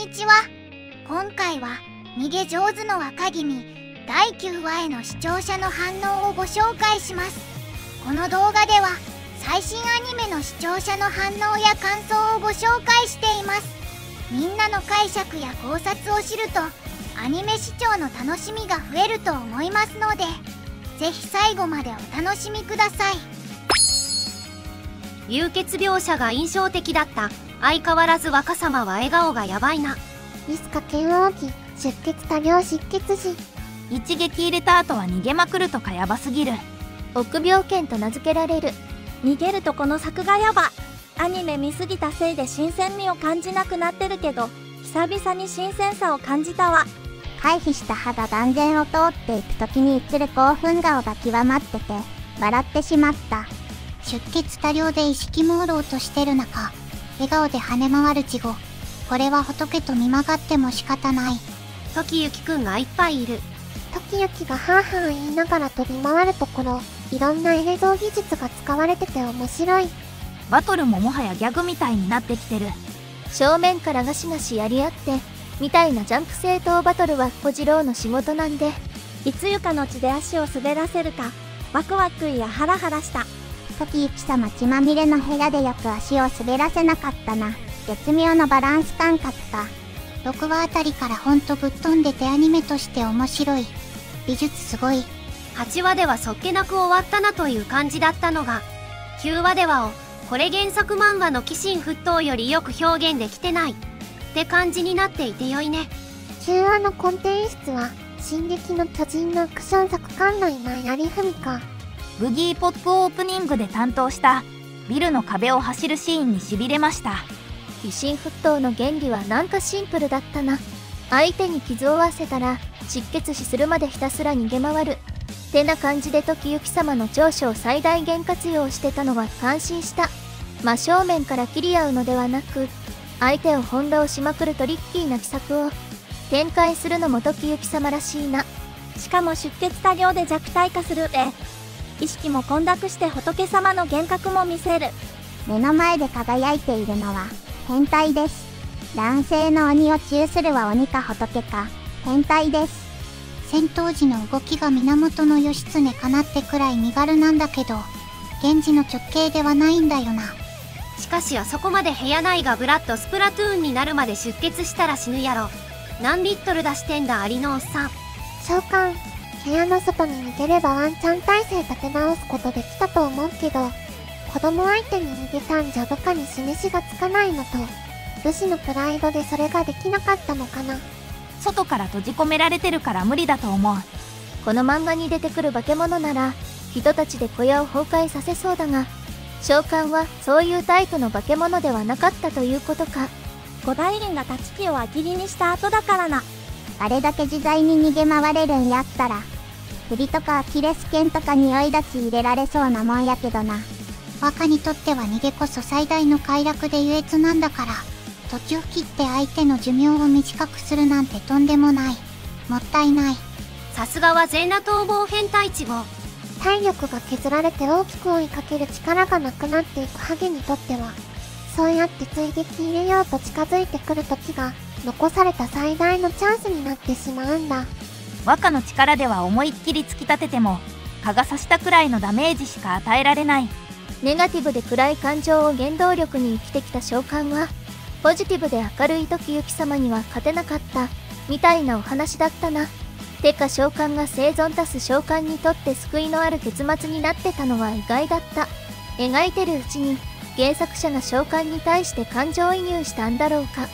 にちは。今回は逃げ上手の若君第9話への視聴者の反応をご紹介します。この動画では最新アニメの視聴者の反応や感想をご紹介しています。みんなの解釈や考察を知るとアニメ視聴の楽しみが増えると思いますので、ぜひ最後までお楽しみください。流血描写が印象的だった。相変わらず若様は笑顔がやばいな。ミスカ剣王騎出血多量失血時、一撃入れた後は逃げまくるとかやばすぎる。臆病犬と名付けられる。逃げるとこの作がやば。アニメ見すぎたせいで新鮮味を感じなくなってるけど、久々に新鮮さを感じたわ。回避した歯が眼前を通っていく時に映る興奮顔が極まってて笑ってしまった。出血多量で意識朦朧としてる中、笑顔で跳ね回る稚語。これは仏と見まがっても仕方ない。時行くんがいっぱいいる。時行がハーハー言いながら飛び回るところ、いろんな映像技術が使われてて面白い。バトルももはやギャグみたいになってきてる。正面からガシガシやり合ってみたいなジャンプ正当バトルは小次郎の仕事なんで、いつゆかの地で足を滑らせるかワクワクやハラハラした。時行様血まみれの部屋でよく足を滑らせなかったな。絶妙なバランス感覚か。6話あたりからほんとぶっ飛んでてアニメとして面白い。美術すごい。8話ではそっけなく終わったなという感じだったのが、9話ではこれ原作漫画の鬼神沸騰よりよく表現できてないって感じになっていて良いね。9話のコンテ演出は進撃の巨人のアクション作館内前有文か。ブギーポップオープニングで担当したビルの壁を走るシーンにしびれました。鬼神沸騰の原理はなんかシンプルだったな。相手に傷を負わせたら失血死するまでひたすら逃げ回るってな感じで時行様の長所を最大限活用してたのは感心した。真正面から切り合うのではなく、相手を翻弄しまくるトリッキーな奇策を展開するのも時行様らしいな。しかも出血多量で弱体化するで、意識も混濁して仏様の幻覚も見せる。目の前で輝いているのは変態です。男性の鬼を中するは鬼か仏か変態です。戦闘時の動きが源義経かなってくらい身軽なんだけど、源氏の直系ではないんだよな。しかしあそこまで部屋内がブラッドスプラトゥーンになるまで出血したら死ぬやろ。何リットル出してんだアリのおっさん。召喚、部屋の外に逃げればワンチャン体勢立て直すことできたと思うけど、子供相手に逃げたんじゃ部下に示しがつかないのと、武士のプライドでそれができなかったのかな。外から閉じ込められてるから無理だと思う。この漫画に出てくる化け物なら人たちで小屋を崩壊させそうだが、召喚はそういうタイプの化け物ではなかったということか。五大輪が立ち木をあきりにした後だからな。あれだけ自在に逃げ回れるんやったら、首とかアキレス腱とか匂い立ち入れられそうなもんやけどな。若にとっては逃げこそ最大の快楽で優越なんだから、途中切って相手の寿命を短くするなんてとんでもない。もったいない。さすがは全裸逃亡変態稚語。体力が削られて大きく追いかける力がなくなっていくハゲにとっては、そうやって追撃入れようと近づいてくる時が残された最大のチャンスになってしまうんだ。若の力では思いっきり突き立てても蚊が刺したくらいのダメージしか与えられない。ネガティブで暗い感情を原動力に生きてきた召喚はポジティブで明るい時行様には勝てなかったみたいなお話だったな。てか召喚が生存たす召喚にとって救いのある結末になってたのは意外だった。描いてるうちに原作者が召喚に対して感情移入したんだろうか。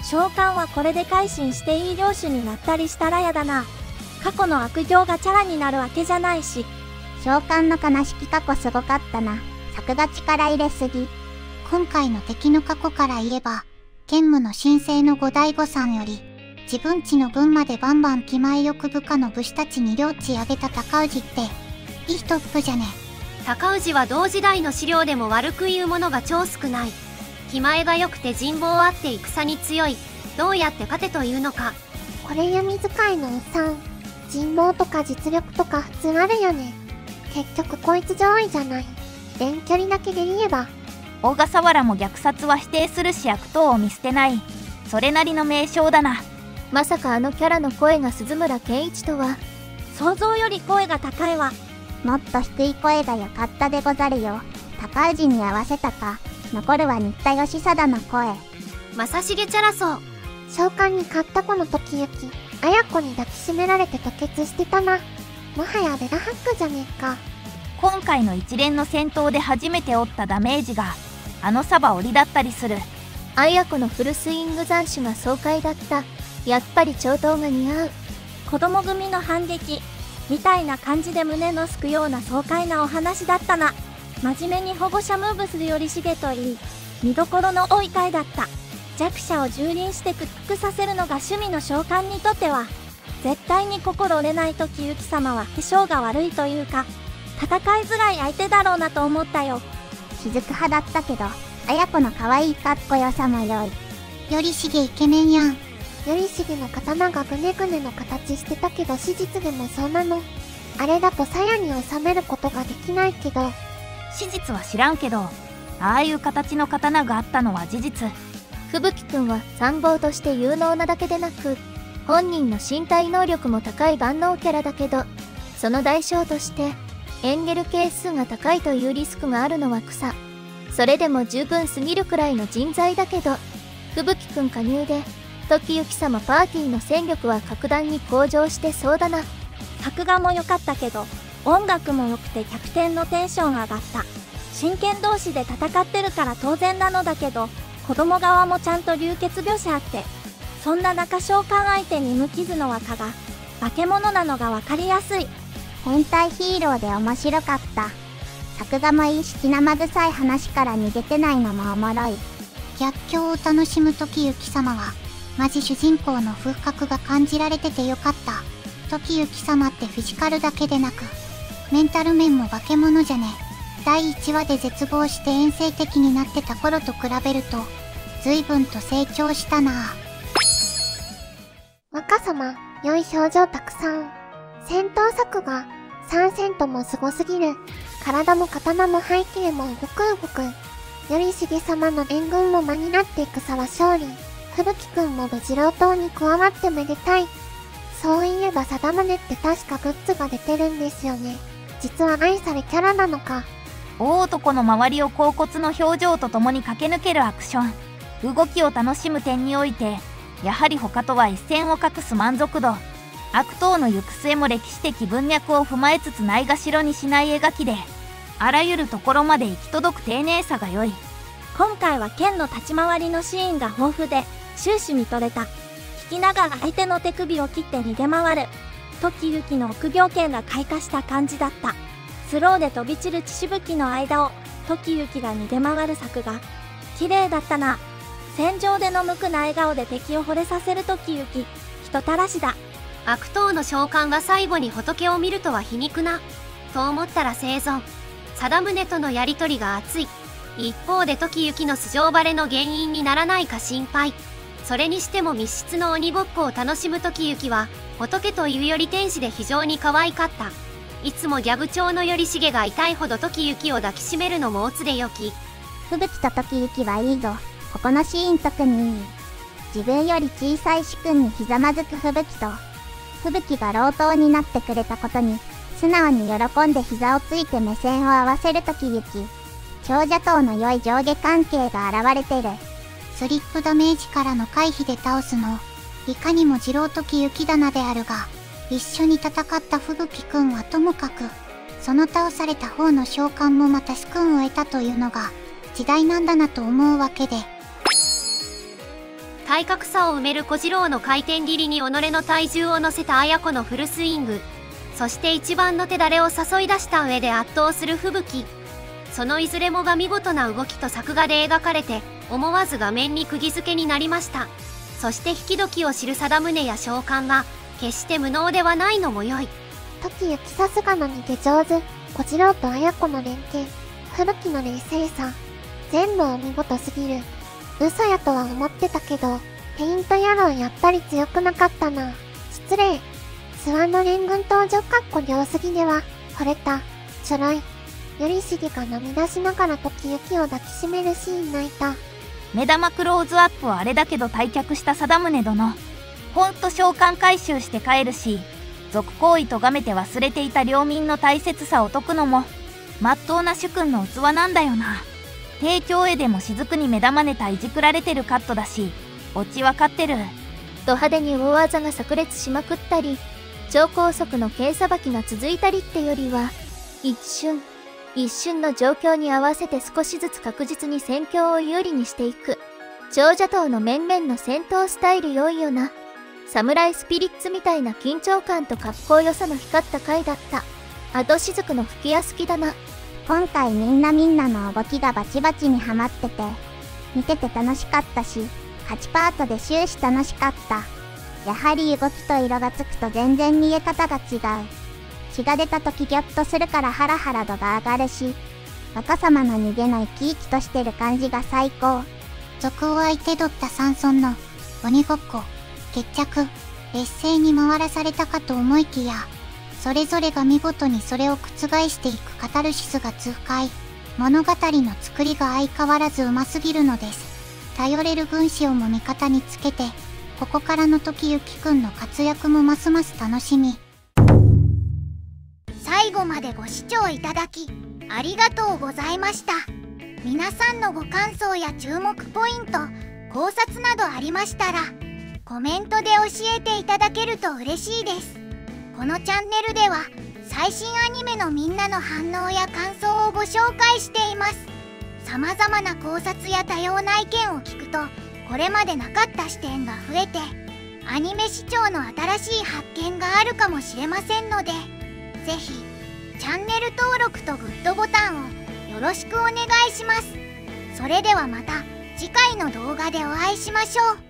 召喚はこれで改心していい領主になったりしたらやだな。過去の悪行がチャラになるわけじゃないし。召喚の悲しき過去すごかったな。作が力入れすぎ。今回の敵の過去から言えば、兼務の神聖の五醍醐さんより、自分家の分までバンバン気前よく部下の武士たちに領地あげた高氏って、いいトップじゃね。高氏は同時代の資料でも悪く言うものが超少ない。気前が良くて人望あって戦に強い。どうやって勝てというのか。これ弓使いのおっさん、人望とか実力とか普通あるよね。結局こいつ上位じゃない。遠距離だけで言えば小笠原も虐殺は否定するし悪党を見捨てない。それなりの名称だな。まさかあのキャラの声が鈴村健一とは。想像より声が高いわ。もっと低い声がよかったでござるよ。高氏に合わせたか。残るは新田義貞の声。正成チャラソウ。召喚に勝った子の時行、綾子に抱きしめられて吐血してたな。もはやベラハックじゃねえか。今回の一連の戦闘で初めて負ったダメージがあのサバ折りだったりする。綾子のフルスイング斬首が爽快だった。やっぱり長刀が似合う。子供組の反撃みたいな感じで胸のすくような爽快なお話だったな。真面目に保護者ムーブする頼重といい、見どころの多い回だった。弱者を蹂躙して屈服させるのが趣味の召喚にとっては絶対に心折れない時行様は化粧が悪いというか、戦いづらい相手だろうなと思ったよ。雫派だったけど、綾子の可愛いかっこよさも良い。頼重イケメンやん。頼重の刀がぐねぐねの形してたけど史実でもそうなの？あれだと鞘に収めることができないけど。史実は知らんけど、ああいう形の刀があったのは事実。吹雪くんは参謀として有能なだけでなく、本人の身体能力も高い万能キャラだけど、その代償としてエンゲル係数が高いというリスクがあるのは草。それでも十分すぎるくらいの人材だけど、吹雪くん加入で時行様パーティーの戦力は格段に向上してそうだな。作画も良かったけど音楽も良くて100点のテンション上がった。真剣同士で戦ってるから当然なのだけど、子供側もちゃんと流血描写あって、そんな中召喚相手に無傷の若が化け物なのが分かりやすい。変態ヒーローで面白かった。作画もいいし、気生臭い話から逃げてないのもおもろい。逆境を楽しむ時行様はマジ主人公の風格が感じられててよかった。時行様ってフィジカルだけでなくメンタル面も化け物じゃね。第1話で絶望して遠征的になってた頃と比べると随分と成長したな。若様、良い表情たくさん。戦闘作が3戦ともすごすぎる。体も刀も背景も動く。頼重様の援軍も間になって戦は勝利。吹雪くんも無事郎党に加わってめでたい。そういえば貞宗って確かグッズが出てるんですよね。実は愛されキャラなのか。大男の周りを恍惚の表情とともに駆け抜けるアクション。動きを楽しむ点において、やはり他とは一線を画す満足度。悪党の行く末も歴史的文脈を踏まえつつないがしろにしない描きで、あらゆるところまで行き届く丁寧さが良い。今回は剣の立ち回りのシーンが豊富で終始見とれた。引きながら相手の手首を切って逃げ回る。時行の臆病剣が開花した感じだった。スローで飛び散る血しぶきの間を時行が逃げ回る作が綺麗だったな。戦場での無垢な笑顔で敵を惚れさせる時行、人たらしだ。悪党の召喚が最後に仏を見るとは皮肉な。と思ったら生存。貞宗とのやりとりが熱い。一方で時行の素性バレの原因にならないか心配。それにしても密室の鬼ごっこを楽しむ時行は仏というより天使で非常に可愛かった。いつもギャグ調の頼重が痛いほど時行を抱きしめるのもオツでよき。吹雪と時行はいいぞ。ここのシーン特にいい。自分より小さい主君にひざまずく吹雪と、吹雪が老頭になってくれたことに素直に喜んで膝をついて目線を合わせる時行。長者党の良い上下関係が現れてる。スリップダメージからの回避で倒すの、いかにも次郎時行棚であるが、一緒に戦った吹雪くんはともかく、その倒された方の召喚もまた主君を得たというのが時代なんだなと思うわけで。体格差を埋める小次郎の回転斬りに己の体重を乗せた綾子のフルスイング。そして一番の手だれを誘い出した上で圧倒する吹雪。そのいずれもが見事な動きと作画で描かれて、思わず画面に釘付けになりました。そして引き時を知る貞宗や召喚が決して無能ではないのも良い。時行さすがの逃げ上手。小次郎と綾子の連携。吹雪の冷静さ。全部お見事すぎる。嘘やとは思ってたけど、ペイント野郎やっぱり強くなかったな。失礼。諏訪の連軍登場良すぎでは、惚れた。ちょろい。頼重が涙しながら時行を抱きしめるシーン泣いた。目玉クローズアップをあれだけど退却した貞宗殿、ほんと召喚回収して帰るし、賊行為とがめて忘れていた領民の大切さを説くのもまっとうな主君の器なんだよな。提供絵でも雫に目玉ネタいじくられてるカットだし、オチわかってる。ド派手に大技が炸裂しまくったり、超高速の剣さばきが続いたりってよりは、一瞬の状況に合わせて少しずつ確実に戦況を有利にしていく長者党の面々の戦闘スタイル良いよな。サムライスピリッツみたいな緊張感と格好良さの光った回だった。あと雫の吹き矢好きだな。今回みんなの動きがバチバチにハマってて、見てて楽しかったし、勝ちパートで終始楽しかった。やはり動きと色がつくと全然見え方が違う。血が出た時ギョッとするからハラハラ度が上がるし、若様の逃げの生き生きとしてる感じが最高。賊を相手取った山村の鬼ごっこ、決着、劣勢に回らされたかと思いきや、それぞれが見事にそれを覆していくカタルシスが痛快。物語の作りが相変わらずうますぎるのです。頼れる軍師をも味方につけて、ここからの時行くんの活躍もますます楽しみ。最後までご視聴いただきありがとうございました。皆さんのご感想や注目ポイント、考察などありましたらコメントで教えていただけると嬉しいです。このチャンネルでは最新アニメのみんなの反応や感想をご紹介しています。様々な考察や多様な意見を聞くとこれまでなかった視点が増えて、アニメ視聴の新しい発見があるかもしれませんので、ぜひチャンネル登録とグッドボタンをよろしくお願いします。それではまた次回の動画でお会いしましょう。